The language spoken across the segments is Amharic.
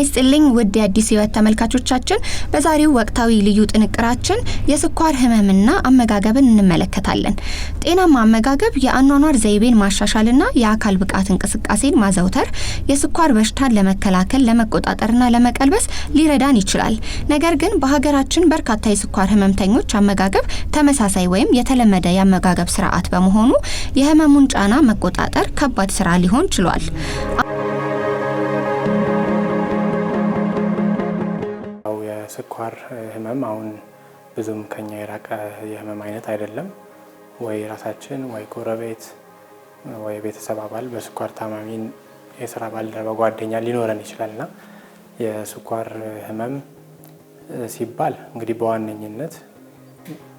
ይስጥልኝ ውድ የአዲስ ህይወት ተመልካቾቻችን፣ በዛሬው ወቅታዊ ልዩ ጥንቅራችን የስኳር ህመምና አመጋገብን እንመለከታለን። ጤናማ አመጋገብ የአኗኗር ዘይቤን ማሻሻልና የአካል ብቃት እንቅስቃሴን ማዘውተር የስኳር በሽታን ለመከላከል ለመቆጣጠርና ለመቀልበስ ሊረዳን ይችላል። ነገር ግን በሀገራችን በርካታ የስኳር ህመምተኞች አመጋገብ ተመሳሳይ ወይም የተለመደ የአመጋገብ ስርዓት በመሆኑ የህመሙን ጫና መቆጣጠር ከባድ ስራ ሊሆን ችሏል። የስኳር ህመም አሁን ብዙም ከኛ የራቀ የህመም አይነት አይደለም። ወይ ራሳችን ወይ ጎረቤት ወይ ቤተሰብ አባል በስኳር ታማሚ የስራ ባልደረባ ጓደኛ ሊኖረን ይችላልና የስኳር ህመም ሲባል እንግዲህ በዋነኝነት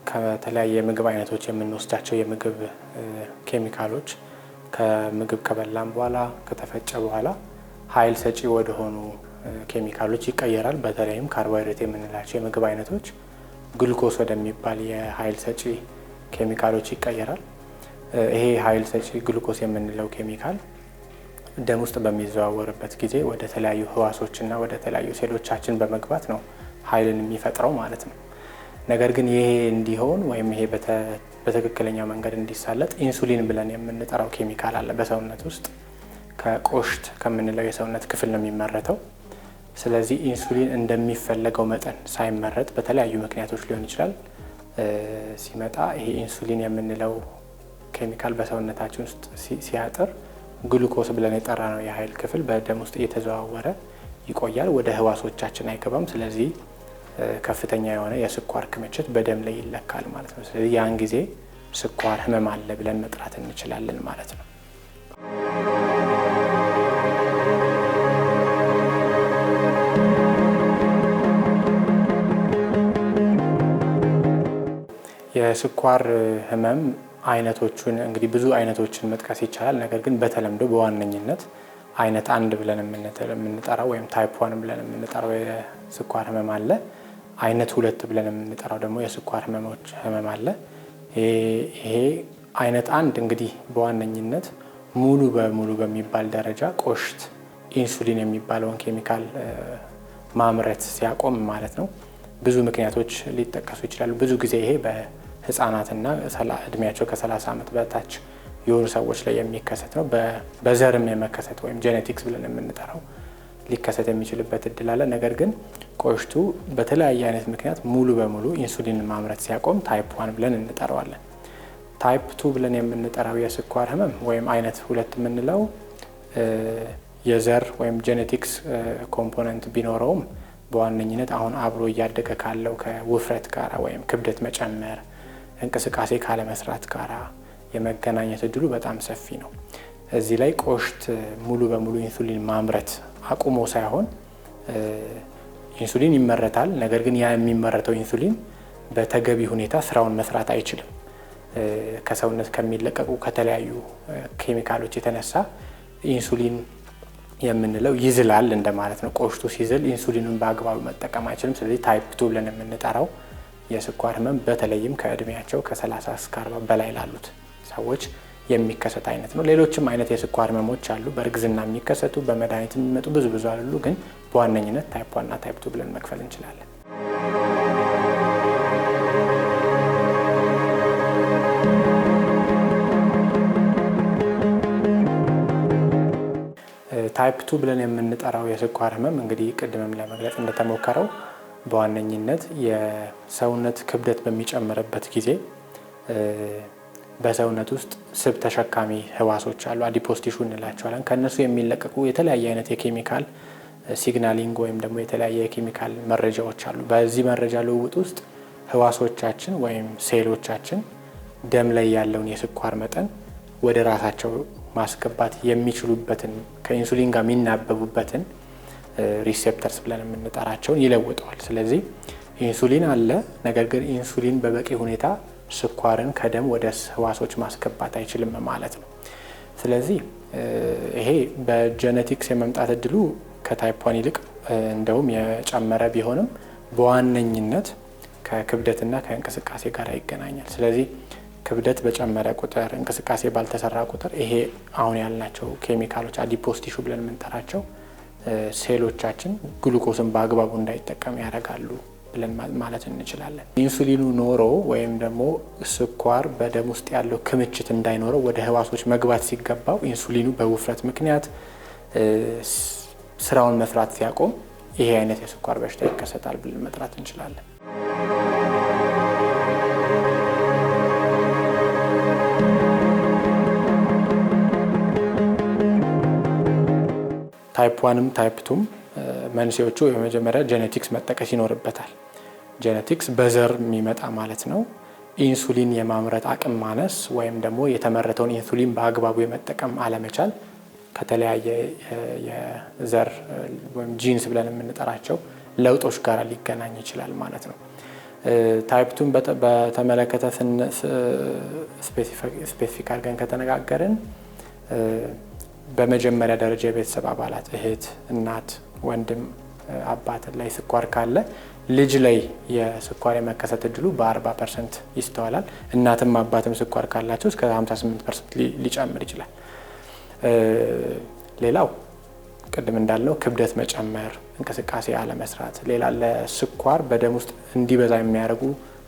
ከተለያየ የምግብ አይነቶች የምንወስዳቸው የምግብ ኬሚካሎች ከምግብ ከበላን በኋላ ከተፈጨ በኋላ ኃይል ሰጪ ወደ ሆኑ ኬሚካሎች ይቀየራል። በተለይም ካርቦሃይድሬት የምንላቸው የምግብ አይነቶች ግሉኮስ ወደሚባል የኃይል ሰጪ ኬሚካሎች ይቀየራል። ይሄ ኃይል ሰጪ ግሉኮስ የምንለው ኬሚካል ደም ውስጥ በሚዘዋወርበት ጊዜ ወደ ተለያዩ ህዋሶችና ወደ ተለያዩ ሴሎቻችን በመግባት ነው ኃይልን የሚፈጥረው ማለት ነው። ነገር ግን ይሄ እንዲሆን ወይም ይሄ በትክክለኛ መንገድ እንዲሳለጥ ኢንሱሊን ብለን የምንጠራው ኬሚካል አለ በሰውነት ውስጥ። ከቆሽት ከምንለው የሰውነት ክፍል ነው የሚመረተው። ስለዚህ ኢንሱሊን እንደሚፈለገው መጠን ሳይመረት በተለያዩ ምክንያቶች ሊሆን ይችላል ሲመጣ ይሄ ኢንሱሊን የምንለው ኬሚካል በሰውነታችን ውስጥ ሲያጥር ግሉኮስ ብለን የጠራነው የኃይል ክፍል በደም ውስጥ እየተዘዋወረ ይቆያል፣ ወደ ህዋሶቻችን አይገባም። ስለዚህ ከፍተኛ የሆነ የስኳር ክምችት በደም ላይ ይለካል ማለት ነው። ስለዚህ ያን ጊዜ ስኳር ህመም አለ ብለን መጥራት እንችላለን ማለት ነው። የስኳር ህመም አይነቶቹን እንግዲህ ብዙ አይነቶችን መጥቀስ ይቻላል። ነገር ግን በተለምዶ በዋነኝነት አይነት 1 ብለን የምንጠራው ወይም ታይፕ 1 ብለን የምንጠራው የስኳር ህመም አለ። አይነት 2 ብለን የምንጠራው ደግሞ የስኳር ህመም አለ። ይሄ አይነት 1 እንግዲህ በዋነኝነት ሙሉ በሙሉ በሚባል ደረጃ ቆሽት ኢንሱሊን የሚባለውን ኬሚካል ማምረት ሲያቆም ማለት ነው። ብዙ ምክንያቶች ሊጠቀሱ ይችላሉ። ብዙ ጊዜ ይሄ በህፃናትና እድሜያቸው ከ30 ዓመት በታች የሆኑ ሰዎች ላይ የሚከሰት ነው። በዘርም የመከሰት ወይም ጄኔቲክስ ብለን የምንጠራው ሊከሰት የሚችልበት እድል አለ። ነገር ግን ቆሽቱ በተለያየ አይነት ምክንያት ሙሉ በሙሉ ኢንሱሊን ማምረት ሲያቆም ታይፕ 1 ብለን እንጠራዋለን። ታይፕ 2 ብለን የምንጠራው የስኳር ህመም ወይም አይነት 2 የምንለው የዘር ወይም ጄኔቲክስ ኮምፖነንት ቢኖረውም በዋነኝነት አሁን አብሮ እያደገ ካለው ከውፍረት ጋራ ወይም ክብደት መጨመር፣ እንቅስቃሴ ካለመስራት ጋራ የመገናኘት እድሉ በጣም ሰፊ ነው። እዚህ ላይ ቆሽት ሙሉ በሙሉ ኢንሱሊን ማምረት አቁሞ ሳይሆን ኢንሱሊን ይመረታል። ነገር ግን ያ የሚመረተው ኢንሱሊን በተገቢ ሁኔታ ስራውን መስራት አይችልም። ከሰውነት ከሚለቀቁ ከተለያዩ ኬሚካሎች የተነሳ ኢንሱሊን የምንለው ይዝላል እንደማለት ነው። ቆሽቱ ሲዝል ኢንሱሊኑን በአግባቡ መጠቀም አይችልም። ስለዚህ ታይፕ 2 ብለን የምንጠራው የስኳር ህመም በተለይም ከእድሜያቸው ከ30 እስከ 40 በላይ ላሉት ሰዎች የሚከሰት አይነት ነው። ሌሎችም አይነት የስኳር ህመሞች አሉ፣ በእርግዝና የሚከሰቱ በመድኃኒት የሚመጡ ብዙ አሉ። ግን በዋነኝነት ታይፕ 1 እና ታይፕ 2 ብለን መክፈል እንችላለን። ታይፕ 2 ብለን የምንጠራው የስኳር ህመም እንግዲህ ቅድምም ለመግለጽ እንደተሞከረው በዋነኝነት የሰውነት ክብደት በሚጨምርበት ጊዜ በሰውነት ውስጥ ስብ ተሸካሚ ህዋሶች አሉ፣ አዲፖስ ቲሹ እንላቸዋለን። ከነሱ የሚለቀቁ የተለያየ አይነት የኬሚካል ሲግናሊንግ ወይም ደግሞ የተለያየ የኬሚካል መረጃዎች አሉ። በዚህ መረጃ ልውውጥ ውስጥ ህዋሶቻችን ወይም ሴሎቻችን ደም ላይ ያለውን የስኳር መጠን ወደ ራሳቸው ማስገባት የሚችሉበትን ከኢንሱሊን ጋር የሚናበቡበትን ሪሴፕተርስ ብለን የምንጠራቸውን ይለውጠዋል። ስለዚህ ኢንሱሊን አለ፣ ነገር ግን ኢንሱሊን በበቂ ሁኔታ ስኳርን ከደም ወደ ህዋሶች ማስገባት አይችልም ማለት ነው። ስለዚህ ይሄ በጄኔቲክስ የመምጣት እድሉ ከታይፕ 1 ይልቅ እንደውም የጨመረ ቢሆንም በዋነኝነት ከክብደትና ከእንቅስቃሴ ጋር ይገናኛል። ስለዚህ ክብደት በጨመረ ቁጥር እንቅስቃሴ ባልተሰራ ቁጥር ይሄ አሁን ያልናቸው ኬሚካሎች አዲፖስ ቲሹ ብለን የምንጠራቸው ሴሎቻችን ግሉኮስን በአግባቡ እንዳይጠቀም ያደርጋሉ ብለን ማለት እንችላለን። ኢንሱሊኑ ኖሮ ወይም ደግሞ ስኳር በደም ውስጥ ያለው ክምችት እንዳይኖረው ወደ ህዋሶች መግባት ሲገባው ኢንሱሊኑ በውፍረት ምክንያት ስራውን መስራት ሲያቆም ይሄ አይነት የስኳር በሽታ ይከሰታል ብለን መጥራት እንችላለን። ታይፕ 1ም ታይፕ 2ም መንስኤዎቹ የመጀመሪያ ጄኔቲክስ መጠቀስ ይኖርበታል። ጄኔቲክስ በዘር የሚመጣ ማለት ነው። ኢንሱሊን የማምረት አቅም ማነስ ወይም ደግሞ የተመረተውን ኢንሱሊን በአግባቡ የመጠቀም አለመቻል ከተለያየ የዘር ወይም ጂንስ ብለን የምንጠራቸው ለውጦች ጋር ሊገናኝ ይችላል ማለት ነው። ታይፕ 2ን በተመለከተ ስፔሲፊክ አድርገን ከተነጋገርን በመጀመሪያ ደረጃ የቤተሰብ አባላት እህት፣ እናት፣ ወንድም፣ አባት ላይ ስኳር ካለ ልጅ ላይ የስኳር የመከሰት እድሉ በ40% ይስተዋላል። እናትም አባትም ስኳር ካላቸው እስከ 58% ሊጨምር ይችላል። ሌላው ቅድም እንዳልነው ክብደት መጨመር፣ እንቅስቃሴ አለመስራት፣ ሌላ ለስኳር በደም ውስጥ እንዲበዛ የሚያደርጉ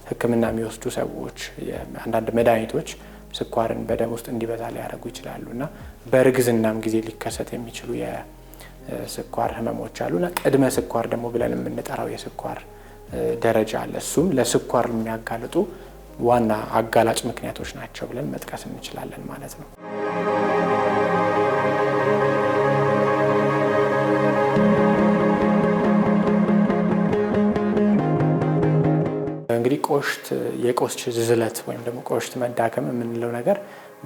ሕክምና የሚወስዱ ሰዎች አንዳንድ መድኃኒቶች ስኳርን በደም ውስጥ እንዲበዛ ሊያደርጉ ይችላሉ እና በእርግዝናም ጊዜ ሊከሰት የሚችሉ የስኳር ህመሞች አሉና ቅድመ ስኳር ደግሞ ብለን የምንጠራው የስኳር ደረጃ አለ። እሱም ለስኳር የሚያጋልጡ ዋና አጋላጭ ምክንያቶች ናቸው ብለን መጥቀስ እንችላለን ማለት ነው። እንግዲህ የቆሽት ዝለት ወይም ደግሞ ቆሽት መዳከም የምንለው ነገር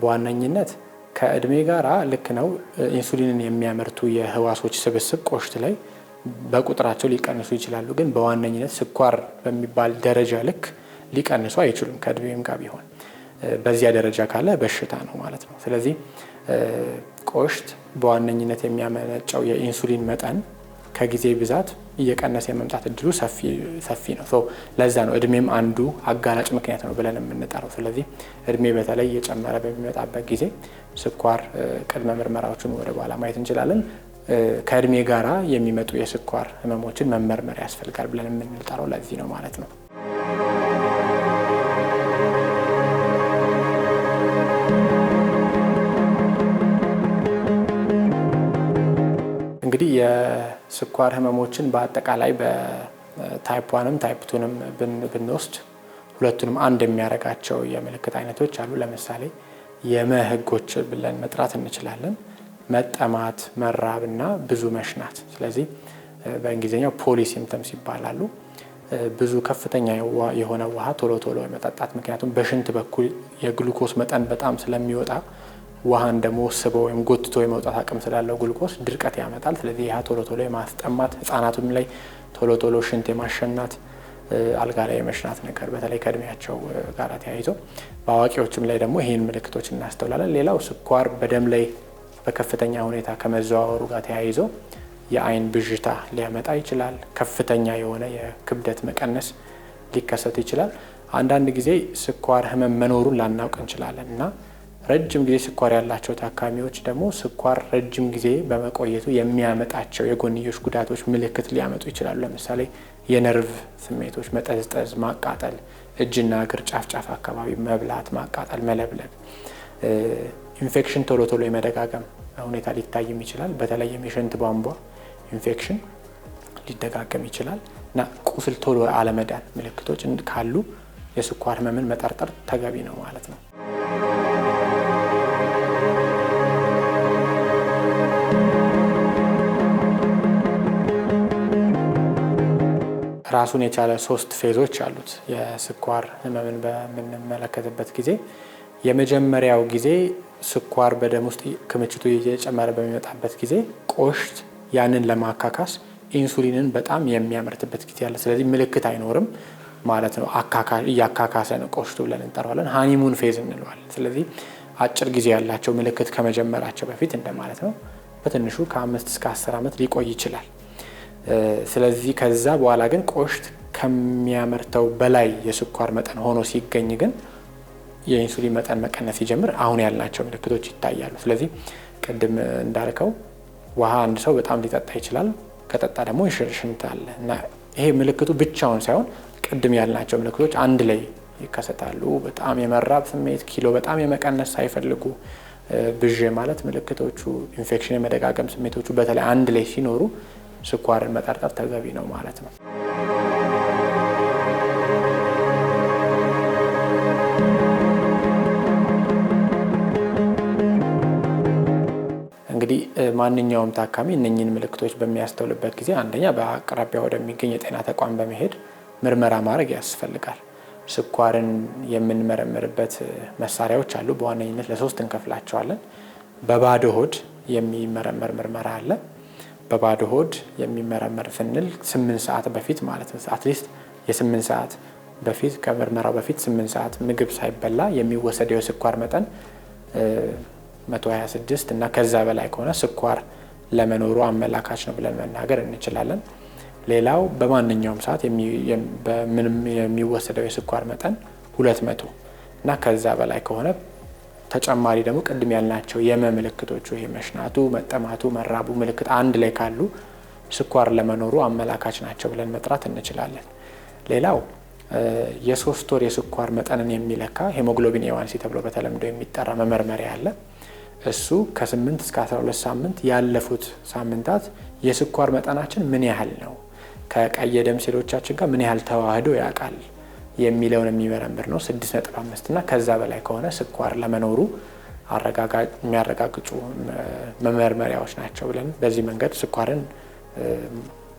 በዋነኝነት ከእድሜ ጋራ ልክ ነው። ኢንሱሊንን የሚያመርቱ የህዋሶች ስብስብ ቆሽት ላይ በቁጥራቸው ሊቀንሱ ይችላሉ፣ ግን በዋነኝነት ስኳር በሚባል ደረጃ ልክ ሊቀንሱ አይችሉም። ከእድሜም ጋር ቢሆን በዚያ ደረጃ ካለ በሽታ ነው ማለት ነው። ስለዚህ ቆሽት በዋነኝነት የሚያመነጨው የኢንሱሊን መጠን ከጊዜ ብዛት እየቀነሰ የመምጣት እድሉ ሰፊ ነው። ለዛ ነው እድሜም አንዱ አጋላጭ ምክንያት ነው ብለን የምንጠራው። ስለዚህ እድሜ በተለይ እየጨመረ በሚመጣበት ጊዜ ስኳር ቅድመ ምርመራዎችን ወደ በኋላ ማየት እንችላለን። ከእድሜ ጋራ የሚመጡ የስኳር ህመሞችን መመርመር ያስፈልጋል ብለን የምንጠራው ለዚህ ነው ማለት ነው። እንግዲህ የስኳር ህመሞችን በአጠቃላይ በታይፕ 1ም ታይፕ 2ንም ብንወስድ ሁለቱንም አንድ የሚያደርጋቸው የምልክት አይነቶች አሉ። ለምሳሌ የመህጎች ብለን መጥራት እንችላለን። መጠማት፣ መራብ እና ብዙ መሽናት። ስለዚህ በእንግሊዝኛው ፖሊሲምፕተምስ ይባላሉ። ብዙ ከፍተኛ የሆነ ውሃ ቶሎ ቶሎ የመጠጣት፣ ምክንያቱም በሽንት በኩል የግሉኮስ መጠን በጣም ስለሚወጣ ውሃን ደግሞ ስበው ወይም ጎትቶ የመውጣት አቅም ስላለው ግሉኮስ ድርቀት ያመጣል። ስለዚህ ይህ ቶሎ ቶሎ የማስጠማት፣ ህጻናቱም ላይ ቶሎ ቶሎ ሽንት የማሸናት፣ አልጋ ላይ የመሽናት ነገር በተለይ ከእድሜያቸው ጋር ተያይዞ፣ በአዋቂዎችም ላይ ደግሞ ይህን ምልክቶች እናስተውላለን። ሌላው ስኳር በደም ላይ በከፍተኛ ሁኔታ ከመዘዋወሩ ጋር ተያይዞ የአይን ብዥታ ሊያመጣ ይችላል። ከፍተኛ የሆነ የክብደት መቀነስ ሊከሰት ይችላል። አንዳንድ ጊዜ ስኳር ህመም መኖሩን ላናውቅ እንችላለን እና ረጅም ጊዜ ስኳር ያላቸው ታካሚዎች ደግሞ ስኳር ረጅም ጊዜ በመቆየቱ የሚያመጣቸው የጎንዮሽ ጉዳቶች ምልክት ሊያመጡ ይችላሉ። ለምሳሌ የነርቭ ስሜቶች፣ መጠዝጠዝ፣ ማቃጠል፣ እጅና እግር ጫፍ አካባቢ መብላት፣ ማቃጠል፣ መለብለብ፣ ኢንፌክሽን ቶሎ ቶሎ የመደጋገም ሁኔታ ሊታይም ይችላል። በተለይም የሽንት ቧንቧ ኢንፌክሽን ሊደጋገም ይችላል እና ቁስል ቶሎ አለመዳን ምልክቶች ካሉ የስኳር ህመምን መጠርጠር ተገቢ ነው ማለት ነው። ራሱን የቻለ 3 ፌዞች አሉት። የስኳር ህመምን በምንመለከትበት ጊዜ የመጀመሪያው ጊዜ ስኳር በደም ውስጥ ክምችቱ እየጨመረ በሚመጣበት ጊዜ ቆሽት ያንን ለማካካስ ኢንሱሊንን በጣም የሚያመርትበት ጊዜ አለ። ስለዚህ ምልክት አይኖርም ማለት ነው። እያካካሰ ነው ቆሽቱ ብለን እንጠራዋለን። ሃኒሙን ፌዝ እንለዋለን። ስለዚህ አጭር ጊዜ ያላቸው ምልክት ከመጀመራቸው በፊት እንደማለት ነው። በትንሹ ከ5 እስከ 10 ዓመት ሊቆይ ይችላል። ስለዚህ ከዛ በኋላ ግን ቆሽት ከሚያመርተው በላይ የስኳር መጠን ሆኖ ሲገኝ ግን የኢንሱሊን መጠን መቀነስ ሲጀምር አሁን ያልናቸው ምልክቶች ይታያሉ። ስለዚህ ቅድም እንዳልከው ውሃ አንድ ሰው በጣም ሊጠጣ ይችላል። ከጠጣ ደግሞ ሽንት አለ እና ይሄ ምልክቱ ብቻውን ሳይሆን ቅድም ያልናቸው ምልክቶች አንድ ላይ ይከሰታሉ። በጣም የመራብ ስሜት፣ ኪሎ በጣም የመቀነስ ሳይፈልጉ ብዥ ማለት ምልክቶቹ፣ ኢንፌክሽን የመደጋገም ስሜቶቹ በተለይ አንድ ላይ ሲኖሩ ስኳርን መጠርጠር ተገቢ ነው ማለት ነው። እንግዲህ ማንኛውም ታካሚ እነኚህን ምልክቶች በሚያስተውልበት ጊዜ አንደኛ በአቅራቢያ ወደሚገኝ የጤና ተቋም በመሄድ ምርመራ ማድረግ ያስፈልጋል። ስኳርን የምንመረምርበት መሳሪያዎች አሉ። በዋነኝነት ለሶስት እንከፍላቸዋለን። በባዶ ሆድ የሚመረመር ምርመራ አለ። በባዶ ሆድ የሚመረመር ስንል 8 ሰዓት በፊት ማለት ነው። አትሊስት የ8 ሰዓት በፊት ከምርመራው በፊት 8 ሰዓት ምግብ ሳይበላ የሚወሰደው የስኳር መጠን 126 እና ከዛ በላይ ከሆነ ስኳር ለመኖሩ አመላካች ነው ብለን መናገር እንችላለን። ሌላው በማንኛውም ሰዓት የሚወሰደው የስኳር መጠን 200 እና ከዛ በላይ ከሆነ ተጨማሪ ደግሞ ቅድም ያልናቸው የመምልክቶቹ ይሄ መሽናቱ፣ መጠማቱ፣ መራቡ ምልክት አንድ ላይ ካሉ ስኳር ለመኖሩ አመላካች ናቸው ብለን መጥራት እንችላለን። ሌላው የ3 ወር የስኳር መጠንን የሚለካ ሄሞግሎቢን ኤዋንሲ ተብሎ በተለምዶ የሚጠራ መመርመሪያ አለ። እሱ ከ8 እስከ 12 ሳምንት ያለፉት ሳምንታት የስኳር መጠናችን ምን ያህል ነው፣ ከቀይ ደም ሴሎቻችን ጋር ምን ያህል ተዋህዶ ያውቃል የሚለውን የሚመረምር ነው። 6.5 እና ከዛ በላይ ከሆነ ስኳር ለመኖሩ የሚያረጋግጡ መመርመሪያዎች ናቸው ብለን በዚህ መንገድ ስኳርን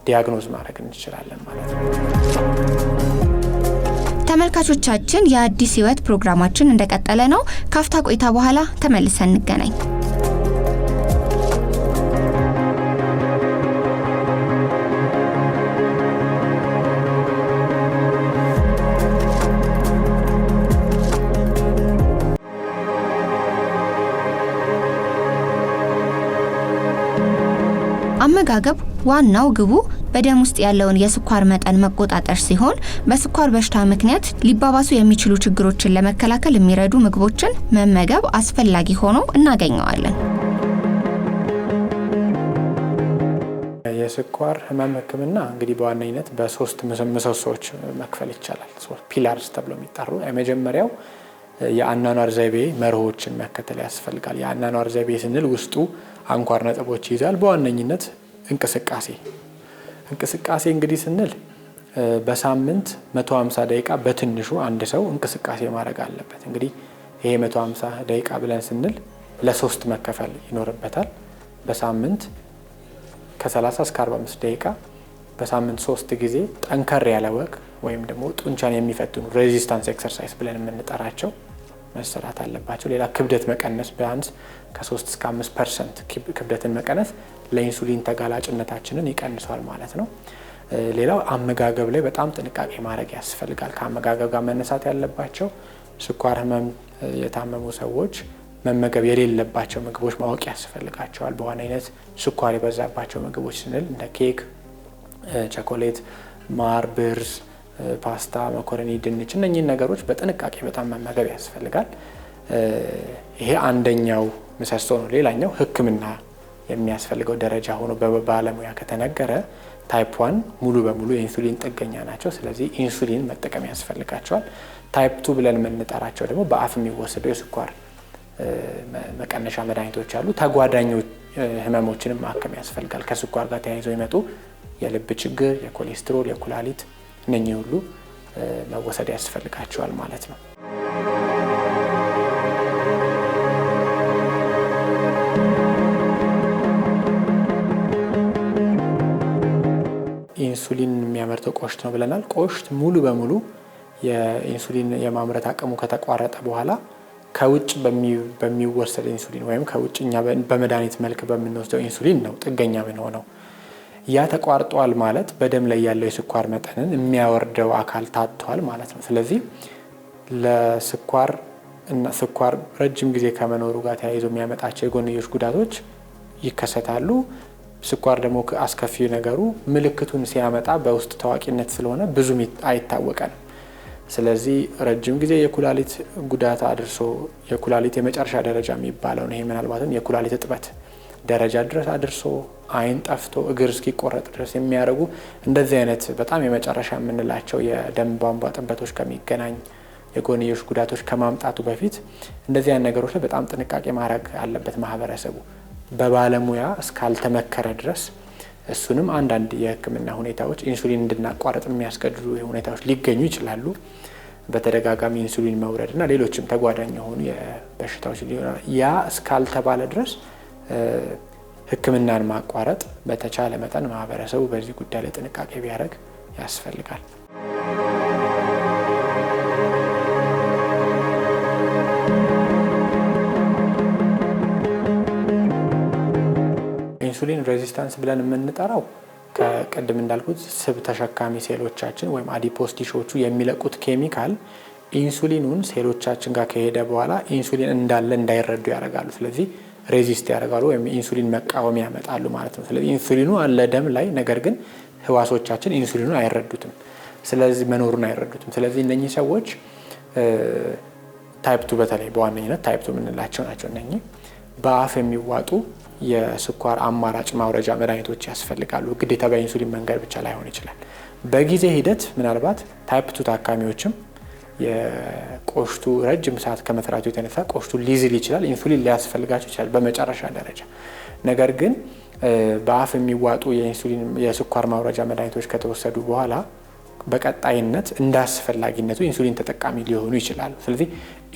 ዲያግኖዝ ማድረግ እንችላለን ማለት ነው። ተመልካቾቻችን የአዲስ ሕይወት ፕሮግራማችን እንደቀጠለ ነው። ካፍታ ቆይታ በኋላ ተመልሰን እንገናኝ። አመጋገብ ዋናው ግቡ በደም ውስጥ ያለውን የስኳር መጠን መቆጣጠር ሲሆን በስኳር በሽታ ምክንያት ሊባባሱ የሚችሉ ችግሮችን ለመከላከል የሚረዱ ምግቦችን መመገብ አስፈላጊ ሆኖ እናገኘዋለን። የስኳር ህመም ህክምና እንግዲህ በዋነኝነት በሶስት ምሰሶዎች መክፈል ይቻላል። ፒላርስ ተብሎ የሚጠሩ የመጀመሪያው የአኗኗር ዘይቤ መርሆችን መከተል ያስፈልጋል። የአኗኗር ዘይቤ ስንል ውስጡ አንኳር ነጥቦች ይይዛል። በዋነኝነት እንቅስቃሴ እንግዲህ ስንል በሳምንት 150 ደቂቃ በትንሹ አንድ ሰው እንቅስቃሴ ማድረግ አለበት። እንግዲህ ይሄ 150 ደቂቃ ብለን ስንል ለ3 መከፈል ይኖርበታል። በሳምንት ከ30 እስከ 45 ደቂቃ በሳምንት 3 ጊዜ ጠንከር ያለ ወክ ወይም ደግሞ ጡንቻን የሚፈትኑ ሬዚስታንስ ኤክሰርሳይዝ ብለን የምንጠራቸው መሰራት አለባቸው። ሌላ ክብደት መቀነስ ቢያንስ ከ3 እስከ 5% ክብደትን መቀነስ ለኢንሱሊን ተጋላጭነታችንን ይቀንሷል ማለት ነው። ሌላው አመጋገብ ላይ በጣም ጥንቃቄ ማድረግ ያስፈልጋል። ከአመጋገብ ጋር መነሳት ያለባቸው ስኳር ህመም የታመሙ ሰዎች መመገብ የሌለባቸው ምግቦች ማወቅ ያስፈልጋቸዋል። በዋነኝነት ስኳር የበዛባቸው ምግቦች ስንል እንደ ኬክ፣ ቸኮሌት፣ ማር፣ ብርዝ፣ ፓስታ፣ መኮረኒ፣ ድንች እነኚህን ነገሮች በጥንቃቄ በጣም መመገብ ያስፈልጋል። ይሄ አንደኛው ምሰሶ ነው። ሌላኛው ሕክምና የሚያስፈልገው ደረጃ ሆኖ በባለሙያ ከተነገረ ታይፕ 1 ሙሉ በሙሉ የኢንሱሊን ጥገኛ ናቸው። ስለዚህ ኢንሱሊን መጠቀም ያስፈልጋቸዋል። ታይፕ 2 ብለን የምንጠራቸው ደግሞ በአፍ የሚወሰዱ የስኳር መቀነሻ መድኃኒቶች አሉ። ተጓዳኝ ህመሞችንም ማከም ያስፈልጋል። ከስኳር ጋር ተያይዘው ይመጡ የልብ ችግር፣ የኮሌስትሮል፣ የኩላሊት እነኚህ ሁሉ መወሰድ ያስፈልጋቸዋል ማለት ነው። ኢንሱሊን የሚያመርተው ቆሽት ነው ብለናል። ቆሽት ሙሉ በሙሉ የኢንሱሊን የማምረት አቅሙ ከተቋረጠ በኋላ ከውጭ በሚወሰድ ኢንሱሊን ወይም ከውጭ እኛ በመድኃኒት መልክ በምንወስደው ኢንሱሊን ነው ጥገኛ ምን ሆነው። ያ ተቋርጧል ማለት በደም ላይ ያለው የስኳር መጠንን የሚያወርደው አካል ታጥቷል ማለት ነው። ስለዚህ ለስኳር እና ስኳር ረጅም ጊዜ ከመኖሩ ጋር ተያይዞ የሚያመጣቸው የጎንዮሽ ጉዳቶች ይከሰታሉ። ስኳር ደግሞ አስከፊ ነገሩ ምልክቱን ሲያመጣ በውስጥ ታዋቂነት ስለሆነ ብዙም አይታወቀንም። ስለዚህ ረጅም ጊዜ የኩላሊት ጉዳት አድርሶ የኩላሊት የመጨረሻ ደረጃ የሚባለው ነው። ይሄ ምናልባትም የኩላሊት እጥበት ደረጃ ድረስ አድርሶ አይን ጠፍቶ እግር እስኪቆረጥ ድረስ የሚያደርጉ እንደዚህ አይነት በጣም የመጨረሻ የምንላቸው የደም ቧንቧ ጥበቶች ከሚገናኝ የጎንዮሽ ጉዳቶች ከማምጣቱ በፊት እንደዚህ አይነት ነገሮች ላይ በጣም ጥንቃቄ ማድረግ አለበት ማህበረሰቡ በባለሙያ እስካልተመከረ ድረስ። እሱንም አንዳንድ የሕክምና ሁኔታዎች ኢንሱሊን እንድናቋረጥ የሚያስገድዱ ሁኔታዎች ሊገኙ ይችላሉ። በተደጋጋሚ ኢንሱሊን መውረድ እና ሌሎችም ተጓዳኝ የሆኑ የበሽታዎች ሊሆን ያ እስካልተባለ ድረስ ሕክምናን ማቋረጥ በተቻለ መጠን ማህበረሰቡ በዚህ ጉዳይ ላይ ጥንቃቄ ቢያደርግ ያስፈልጋል። ኢንሱሊን ሬዚስታንስ ብለን የምንጠራው ከቀደም እንዳልኩት ስብ ተሸካሚ ሴሎቻችን ወይም አዲፖስ ቲሾቹ የሚለቁት ኬሚካል ኢንሱሊኑን ሴሎቻችን ጋር ከሄደ በኋላ ኢንሱሊን እንዳለ እንዳይረዱ ያደርጋሉ። ስለዚህ ሬዚስት ያደርጋሉ ወይም ኢንሱሊን መቃወም ያመጣሉ ማለት ነው። ስለዚህ ኢንሱሊኑ አለ ደም ላይ፣ ነገር ግን ህዋሶቻችን ኢንሱሊኑን አይረዱትም። ስለዚህ መኖሩን አይረዱትም። ስለዚህ እነኚህ ሰዎች ታይፕ 2 በተለይ በዋነኝነት ታይፕ 2 የምንላቸው ናቸው። እነኚህ በአፍ የሚዋጡ የስኳር አማራጭ ማውረጃ መድኃኒቶች ያስፈልጋሉ። ግዴታ በኢንሱሊን መንገድ ብቻ ላይሆን ይችላል። በጊዜ ሂደት ምናልባት ታይፕ 2 ታካሚዎችም የቆሽቱ ረጅም ሰዓት ከመስራቱ የተነሳ ቆሽቱ ሊዝል ይችላል፣ ኢንሱሊን ሊያስፈልጋቸው ይችላል በመጨረሻ ደረጃ። ነገር ግን በአፍ የሚዋጡ የኢንሱሊን የስኳር ማውረጃ መድኃኒቶች ከተወሰዱ በኋላ በቀጣይነት እንዳስፈላጊነቱ ኢንሱሊን ተጠቃሚ ሊሆኑ ይችላሉ። ስለዚህ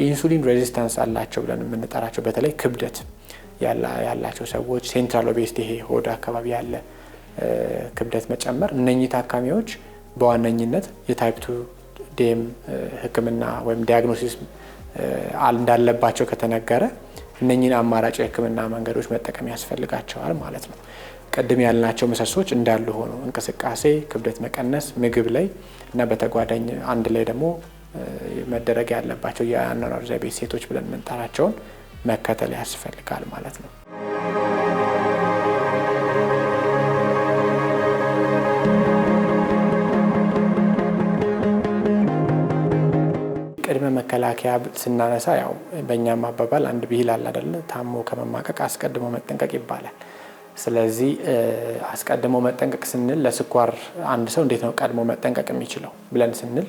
ኢንሱሊን ሬዚስታንስ አላቸው ብለን የምንጠራቸው በተለይ ክብደት ያላቸው ሰዎች፣ ሴንትራል ኦቤሲቲ ይሄ ሆድ አካባቢ ያለ ክብደት መጨመር፣ እነኚህ ታካሚዎች በዋነኝነት የታይፕ 2 ዴም ሕክምና ወይም ዲያግኖሲስ እንዳለባቸው ከተነገረ እነኚህን አማራጭ የሕክምና መንገዶች መጠቀም ያስፈልጋቸዋል ማለት ነው። ቀደም ያልናቸው ምሰሶች እንዳሉ ሆኖ እንቅስቃሴ፣ ክብደት መቀነስ፣ ምግብ ላይ እና በተጓዳኝ አንድ ላይ ደግሞ መደረግ ያለባቸው የአኗኗር ዘይቤ ሴቶች ብለን የምንጠራቸውን መከተል ያስፈልጋል ማለት ነው። ቅድመ መከላከያ ስናነሳ ያው በእኛም አባባል አንድ ብሂል አለ አይደለ? ታሞ ከመማቀቅ አስቀድሞ መጠንቀቅ ይባላል። ስለዚህ አስቀድሞ መጠንቀቅ ስንል ለስኳር አንድ ሰው እንዴት ነው ቀድሞ መጠንቀቅ የሚችለው ብለን ስንል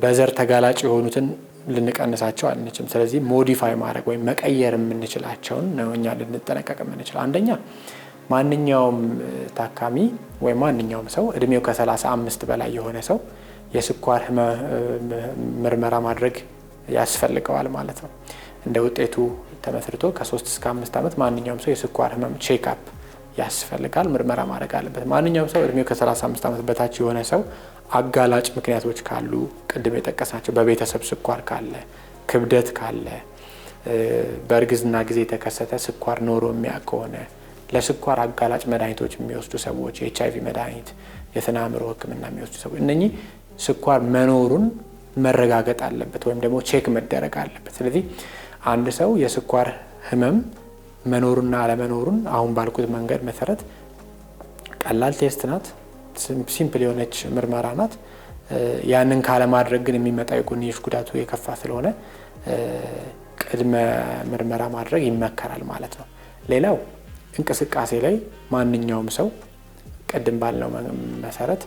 በዘር ተጋላጭ የሆኑትን ልንቀንሳቸው አንችልም። ስለዚህ ሞዲፋይ ማድረግ ወይም መቀየር የምንችላቸውን ነው እኛ ልንጠነቀቅ የምንችለው። አንደኛ ማንኛውም ታካሚ ወይም ማንኛውም ሰው እድሜው ከ35 በላይ የሆነ ሰው የስኳር ምርመራ ማድረግ ያስፈልገዋል ማለት ነው። እንደ ውጤቱ ተመስርቶ ከ3 እስከ 5 ዓመት ማንኛውም ሰው የስኳር ህመም ቼክአፕ ያስፈልጋል፣ ምርመራ ማድረግ አለበት። ማንኛውም ሰው እድሜው ከ35 ዓመት በታች የሆነ ሰው አጋላጭ ምክንያቶች ካሉ ቅድም የጠቀስናቸው በቤተሰብ ስኳር ካለ፣ ክብደት ካለ፣ በእርግዝና ጊዜ የተከሰተ ስኳር ኖሮ የሚያውቅ ከሆነ፣ ለስኳር አጋላጭ መድኃኒቶች የሚወስዱ ሰዎች፣ የኤችአይቪ መድኃኒት፣ የስነ አእምሮ ሕክምና የሚወስዱ ሰዎች እነኚህ ስኳር መኖሩን መረጋገጥ አለበት ወይም ደግሞ ቼክ መደረግ አለበት። ስለዚህ አንድ ሰው የስኳር ህመም መኖሩና አለመኖሩን አሁን ባልኩት መንገድ መሰረት ቀላል ቴስት ናት፣ ሲምፕል የሆነች ምርመራ ናት። ያንን ካለማድረግ ግን የሚመጣው የጎንዮሽ ጉዳቱ የከፋ ስለሆነ ቅድመ ምርመራ ማድረግ ይመከራል ማለት ነው። ሌላው እንቅስቃሴ ላይ ማንኛውም ሰው ቅድም ባልነው መሰረት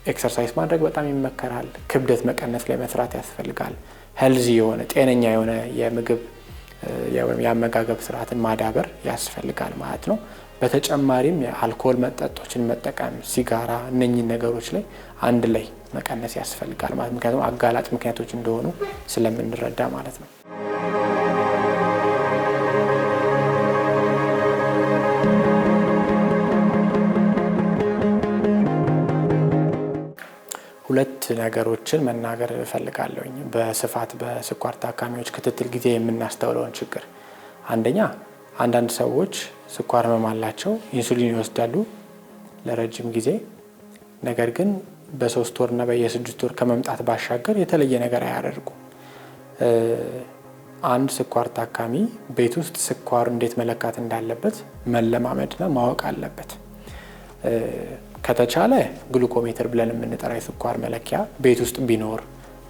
ኤክሰርሳይዝ ማድረግ በጣም ይመከራል። ክብደት መቀነስ ላይ መስራት ያስፈልጋል። ሄልዚ የሆነ ጤነኛ የሆነ የምግብ የአመጋገብ ስርዓትን ማዳበር ያስፈልጋል ማለት ነው። በተጨማሪም የአልኮል መጠጦችን መጠቀም፣ ሲጋራ፣ እነኚህ ነገሮች ላይ አንድ ላይ መቀነስ ያስፈልጋል ማለት ምክንያቱም አጋላጭ ምክንያቶች እንደሆኑ ስለምንረዳ ማለት ነው። ሁለት ነገሮችን መናገር እፈልጋለሁኝ በስፋት በስኳር ታካሚዎች ክትትል ጊዜ የምናስተውለውን ችግር። አንደኛ አንዳንድ ሰዎች ስኳር ህመም አላቸው፣ ኢንሱሊን ይወስዳሉ ለረጅም ጊዜ። ነገር ግን በ3 ወርና በየ6 ወር ከመምጣት ባሻገር የተለየ ነገር አያደርጉም። አንድ ስኳር ታካሚ ቤት ውስጥ ስኳር እንዴት መለካት እንዳለበት መለማመድና ማወቅ አለበት። ከተቻለ ግሉኮሜትር ብለን የምንጠራው የስኳር መለኪያ ቤት ውስጥ ቢኖር፣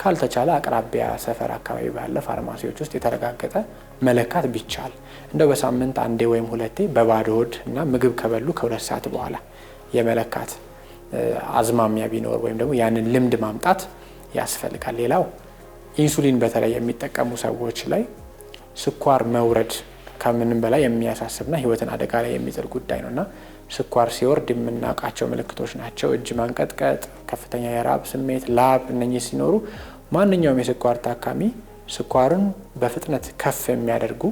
ካልተቻለ አቅራቢያ ሰፈር አካባቢ ባለ ፋርማሲዎች ውስጥ የተረጋገጠ መለካት ቢቻል እንደው በሳምንት አንዴ ወይም ሁለቴ በባዶ ሆድ እና ምግብ ከበሉ ከ2 ሰዓት በኋላ የመለካት አዝማሚያ ቢኖር ወይም ደግሞ ያንን ልምድ ማምጣት ያስፈልጋል። ሌላው ኢንሱሊን በተለይ የሚጠቀሙ ሰዎች ላይ ስኳር መውረድ ከምንም በላይ የሚያሳስብና ህይወትን አደጋ ላይ የሚጥል ጉዳይ ነውና ስኳር ሲወርድ የምናውቃቸው ምልክቶች ናቸው። እጅ ማንቀጥቀጥ፣ ከፍተኛ የራብ ስሜት፣ ላብ እነኚህ ሲኖሩ ማንኛውም የስኳር ታካሚ ስኳርን በፍጥነት ከፍ የሚያደርጉ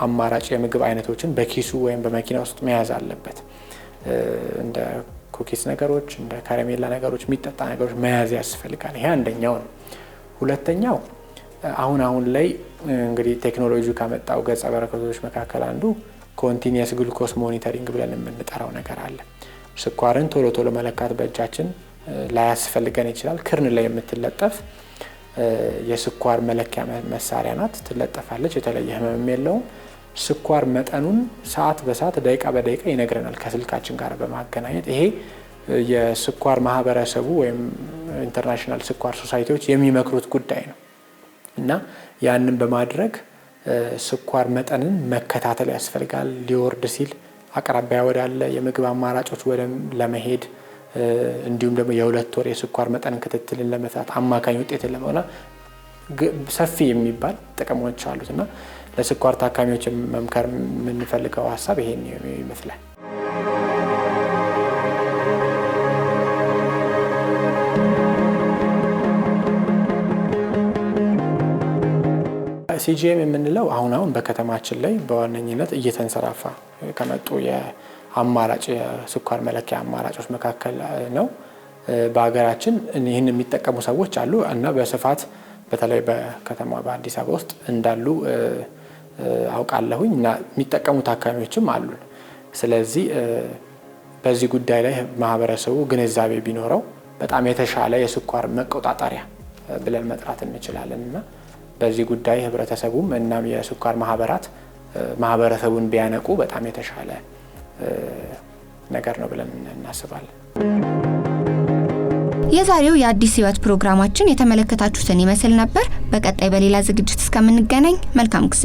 አማራጭ የምግብ አይነቶችን በኪሱ ወይም በመኪና ውስጥ መያዝ አለበት። እንደ ኩኪስ ነገሮች፣ እንደ ከረሜላ ነገሮች፣ የሚጠጣ ነገሮች መያዝ ያስፈልጋል። ይሄ አንደኛው ነው። ሁለተኛው አሁን ላይ እንግዲህ ቴክኖሎጂ ካመጣው ገጸ በረከቶች መካከል አንዱ ኮንቲኒየስ ግሉኮስ ሞኒተሪንግ ብለን የምንጠራው ነገር አለ። ስኳርን ቶሎ መለካት በእጃችን ላያስፈልገን ይችላል። ክርን ላይ የምትለጠፍ የስኳር መለኪያ መሳሪያ ናት። ትለጠፋለች። የተለየ ህመም የለውም። ስኳር መጠኑን ሰዓት በሰዓት ደቂቃ በደቂቃ ይነግረናል ከስልካችን ጋር በማገናኘት። ይሄ የስኳር ማህበረሰቡ ወይም ኢንተርናሽናል ስኳር ሶሳይቲዎች የሚመክሩት ጉዳይ ነው እና ያንን በማድረግ ስኳር መጠንን መከታተል ያስፈልጋል። ሊወርድ ሲል አቅራቢያ ወዳለ የምግብ አማራጮች ለመሄድ እንዲሁም ደግሞ የ2 ወር የስኳር መጠን ክትትልን ለመስራት አማካኝ ውጤትን ለማውጣት ሰፊ የሚባል ጥቅሞች አሉት እና ለስኳር ታካሚዎች መምከር የምንፈልገው ሀሳብ ይሄን ይመስላል። ሲጂኤም የምንለው አሁን በከተማችን ላይ በዋነኝነት እየተንሰራፋ ከመጡ የአማራጭ የስኳር መለኪያ አማራጮች መካከል ነው። በሀገራችን ይህን የሚጠቀሙ ሰዎች አሉ እና በስፋት በተለይ በከተማ በአዲስ አበባ ውስጥ እንዳሉ አውቃለሁኝ እና የሚጠቀሙ ታካሚዎችም አሉ። ስለዚህ በዚህ ጉዳይ ላይ ማህበረሰቡ ግንዛቤ ቢኖረው በጣም የተሻለ የስኳር መቆጣጠሪያ ብለን መጥራት እንችላለን እና በዚህ ጉዳይ ህብረተሰቡም እናም የስኳር ማህበራት ማህበረሰቡን ቢያነቁ በጣም የተሻለ ነገር ነው ብለን እናስባለን። የዛሬው የአዲስ ህይወት ፕሮግራማችን የተመለከታችሁትን ይመስል ነበር። በቀጣይ በሌላ ዝግጅት እስከምንገናኝ መልካም ጊዜ።